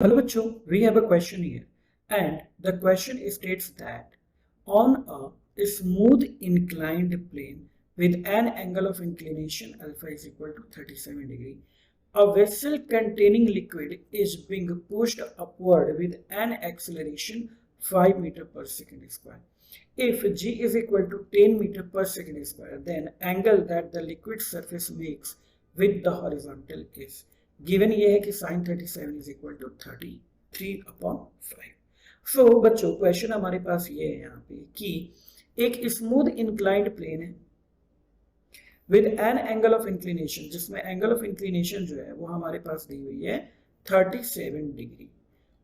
Hello bachcho, we have a question here and the question states that on a smooth inclined plane with an angle of inclination alpha is equal to 37 degree, a vessel containing liquid is being pushed upward with an acceleration 5 meter per second square. If g is equal to 10 meter per second square, then angle that the liquid surface makes with the horizontal is given ये है कि sin 37 is equal to 33/5। सो बच्चों question हमारे पास ये है यहाँ पे कि एक स्मूथ इंक्लाइंड प्लेन है with an angle of inclination, जिसमें एंगल ऑफ इंक्लिनेशन जो है वो हमारे पास दी हुई है 37 डिग्री,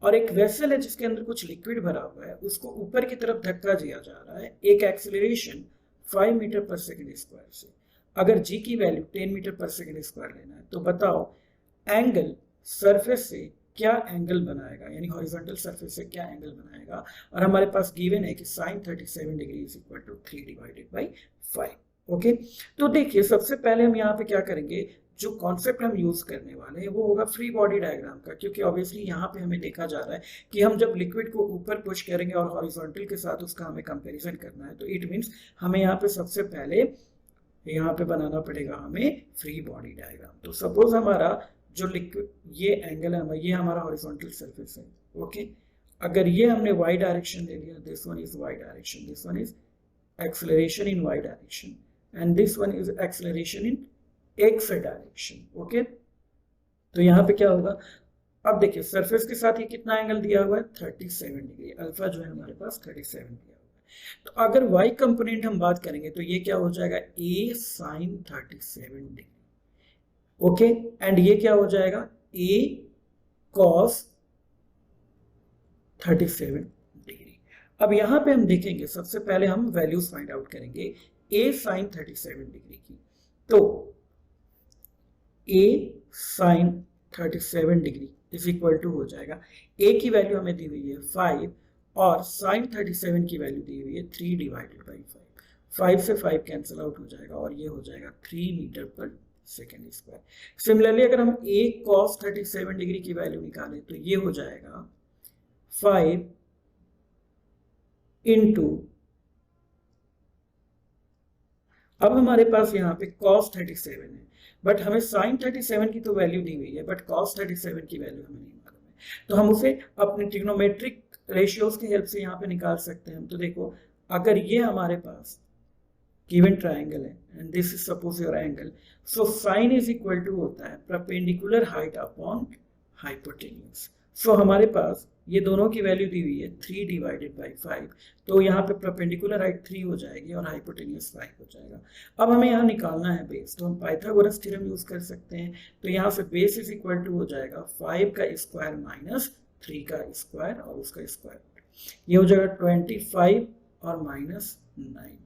और एक वेसल है जिसके अंदर कुछ लिक्विड भरा हुआ है, उसको ऊपर की तरफ धक्का दिया जा रहा है एक एक्सीलरेशन 5 मीटर पर सेकेंड स्क्वायर से। अगर जी की वैल्यू 10 मीटर पर सेकेंड स्क्वायर लेना है तो बताओ एंगल सरफेस से क्या एंगल बनाएगा, यानी हॉरिजॉन्टल सरफेस से क्या एंगल बनाएगा। और हमारे पास गिवन है कि sin 37 degree is equal to 3/5। Okay, तो देखिए सबसे पहले हम यहाँ पे क्या करेंगे, जो कॉन्सेप्ट हम यूज करने वाले हैं वो होगा फ्री बॉडी डायग्राम का, क्योंकि ऑब्वियसली यहाँ पे हमें देखा जा रहा है कि हम जब लिक्विड को ऊपर पुश करेंगे और हॉरिजॉन्टल के साथ उसका हमें कंपेरिजन करना है, तो इट मीन्स हमें यहाँ पे सबसे पहले यहाँ पे बनाना पड़ेगा हमें फ्री बॉडी डायग्राम। तो सपोज हमारा जो लिक्विड ये एंगल है, ये हमारा हॉरिजॉन्टल सरफेस है। ओके, अगर ये हमने y डायरेक्शन ले लिया, this one is y direction, this one is acceleration in y direction and this one is acceleration in x direction. Okay, तो यहाँ पे क्या होगा, अब देखिए सरफेस के साथ ये कितना एंगल दिया हुआ है 37 डिग्री, अल्फा जो है हमारे पास 37 दिया हुआ है। तो अगर y कंपोनेंट हम बात करेंगे तो ये क्या हो जाएगा a sin 37 degree. Okay, and ये क्या हो जाएगा a cos 37 डिग्री। अब यहां पे हम देखेंगे, सबसे पहले हम वैल्यूज फाइंड आउट करेंगे a sin 37 डिग्री की। तो a sin 37 degree is equal to हो जाएगा, a की वैल्यू हमें दी हुई है 5 और sin 37 की वैल्यू दी हुई है 3/5। 5 से 5 कैंसिल आउट हो जाएगा और ये हो जाएगा 3 मीटर पर सेकेंड स्क्वायर। सिमिलरली अगर हम a cos 37 डिग्री की वैल्यू निकालें तो ये हो जाएगा 5 इंटू, अब हमारे पास यहाँ पे cos 37 है, बट हमें sin 37 की तो वैल्यू दी हुई है, बट cos 37 की वैल्यू हमें नहीं मालूम है, तो हम उसे अपने ट्रिग्नोमेट्रिक रेशियोज की हेल्प से यहाँ पे निकाल सकते हैं। तो देखो अगर ये हमारे पास given triangle है and this is suppose your angle, so sin is equal to होता है perpendicular height upon hypotenuse। so हमारे पास ये दोनों की वैल्यू दी हुई है 3/5, तो यहाँ पे perpendicular height 3 हो जाएगी और hypotenuse 5 हो जाएगा। अब हमें यहाँ निकालना है बेस, तो हम पाइथागोरस थ्योरम यूज कर सकते हैं। तो यहाँ से बेस इज इक्वल टू हो जाएगा 5 का स्क्वायर माइनस 3 का स्क्वायर और उसका स्क्वायर, ये हो जाएगा 25 और माइनस 9।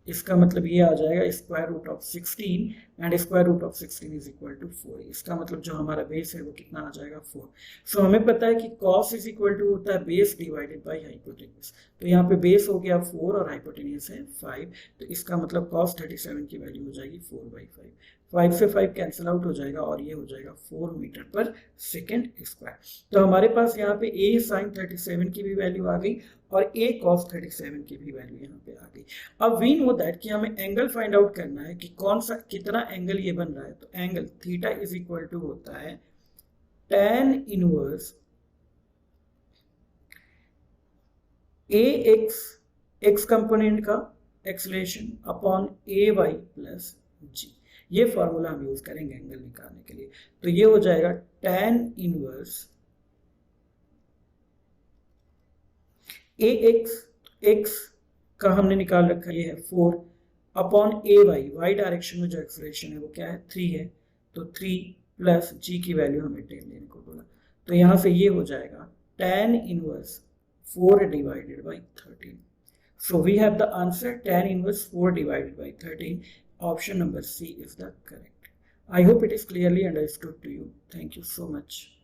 इसका मतलब ये आ जाएगा square root of 16 and square root of 16 is equal to 4। इसका मतलब जो हमारा बेस है वो कितना आ जाएगा 4। सो हमें पता है कि cos इज इक्वल टू होता है बेस डिवाइडेड बाय हाइपोटेन्यूज, तो यहाँ पे बेस हो गया 4 और हाइपोटेन्यूज है 5, तो इसका मतलब cos 37 की वैल्यू हो जाएगी 4/5। 5 से 5 कैंसिल आउट हो जाएगा और ये हो जाएगा 4 मीटर पर सेकेंड स्क्वायर। तो हमारे पास यहाँ पे a sin 37 की भी वैल्यू आ गई और a cos 37 की भी वैल्यू यहाँ पे आ गई। अब वी नो दैट कि हमें एंगल फाइंड आउट करना है कि कौन सा कितना एंगल ये बन रहा है, तो angle theta is equal to होता है tan इनवर्स x कंपोनेंट का एक्सेलरेशन अपॉन ay प्लस g। ये फॉर्मूला हम यूज करेंगे एंगल निकालने के लिए। तो ये हो जाएगा tan इनवर्स x का हमने निकाल रखा ये है 4 अपॉन ay डायरेक्शन में जो एक्सेलरेशन है वो क्या है 3 है, तो 3 प्लस g की वैल्यू हमें 10 लेने को बोला। तो यहां से ये हो जाएगा tan inverse 4/13। So we have the answer tan inverse 4/13. Option number C is the correct. I hope it is clearly understood to you. Thank you so much.